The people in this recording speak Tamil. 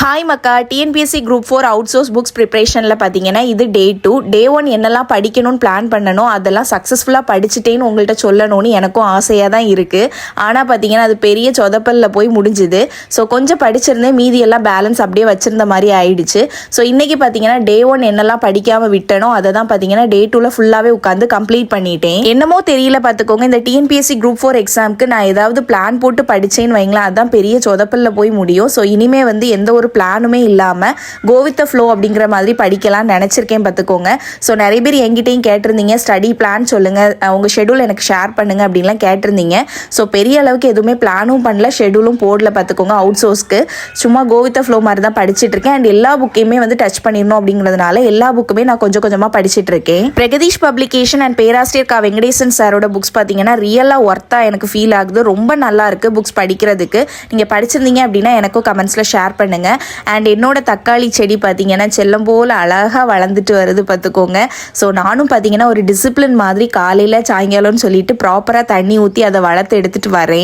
ஹாய் மக்கா, TNPSC group 4 out source books ப்ரிப்ரேஷனில் பார்த்தீங்கன்னா இது டே 2. டே 1 என்னெல்லாம் படிக்கணும்னு பிளான் பண்ணணும் அதெல்லாம் சக்ஸஸ்ஃபுல்லாக படிச்சுட்டேன்னு உங்கள்கிட்ட சொல்லணும்னு எனக்கும் ஆசையாக தான் இருக்குது. ஆனால் பார்த்தீங்கன்னா அது பெரிய சொதப்பலில் போய் முடிஞ்சுது. ஸோ கொஞ்சம் படிச்சிருந்தேன், மீதி எல்லாம் பேலன்ஸ் அப்படியே வச்சிருந்த மாதிரி ஆயிடுச்சு. ஸோ இன்றைக்கி பார்த்தீங்கன்னா டே 1 என்னெல்லாம் படிக்காமல் விட்டனோ அதை தான் பார்த்தீங்கன்னா டே 2ல் ஃபுல்லாகவே உட்காந்து கம்ப்ளீட் பண்ணிட்டேன். என்னமோ தெரியல பார்த்துக்கோங்க, இந்த டிஎன்பிஎஸ்சி குரூப் 4 எக்ஸாமுக்கு நான் ஏதாவது பிளான் போட்டு படித்தேன்னு வைங்களேன், அதுதான் பெரிய சொதப்பலில் போய் முடியும். ஸோ இனிமே வந்து எந்த ஒரு பிளானுமே இல்லாமல் கோ வித் த ஃப்ளோ அப்படிங்கிற மாதிரி படிக்கலாம்னு நினச்சிருக்கேன் பார்த்துக்கோங்க. ஸோ நிறைய பேர் என்கிட்டையும் கேட்டிருந்தீங்க, ஸ்டடி பிளான் சொல்லுங்கள், உங்கள் ஷெடியூல் எனக்கு ஷேர் பண்ணுங்கள் அப்படின்லாம் கேட்டிருந்தீங்க. ஸோ பெரிய அளவுக்கு எதுவுமே பிளானும் பண்ணல, ஷெடியூலும் போடல பார்த்துக்கோங்க. அவுட் சோர்ஸ்க்கு சும்மா கோ வித் த ஃப்ளோ மாதிரி தான் படிச்சுட்டு இருக்கேன். அண்ட் எல்லா புக்கையுமே வந்து டச் பண்ணிடணும் அப்படிங்கிறதுனால எல்லா புக்குமே நான் கொஞ்சம் கொஞ்சமாக படிச்சுட்டு இருக்கேன். பிரகதீஷ் பப்ளிகேஷன் அண்ட் பேராசிரியர் கா வெங்கடேசன் சாரோட புக்ஸ் பார்த்தீங்கன்னா ரியலாக ஒர்த்தாக எனக்கு ஃபீல் ஆகுது. ரொம்ப நல்லா இருக்குது புக்ஸ் படிக்கிறதுக்கு. நீங்கள் படிச்சிருந்தீங்க அப்படின்னா எனக்கும் கமெண்ட்ஸில் ஷேர் பண்ணுங்கள். அண்ட் என்னோட தக்காளி செடி பார்த்தீங்கன்னா செல்லம் போல் அழகாக வளர்ந்துட்டு வருது பார்த்துக்கோங்க. ஸோ நானும் பார்த்தீங்கன்னா ஒரு டிசிப்ளின் மாதிரி காலையில் சாயங்காலம்னு சொல்லிட்டு ப்ராப்பராக தண்ணி ஊற்றி அதை வளர்த்து எடுத்துகிட்டு வரேன்.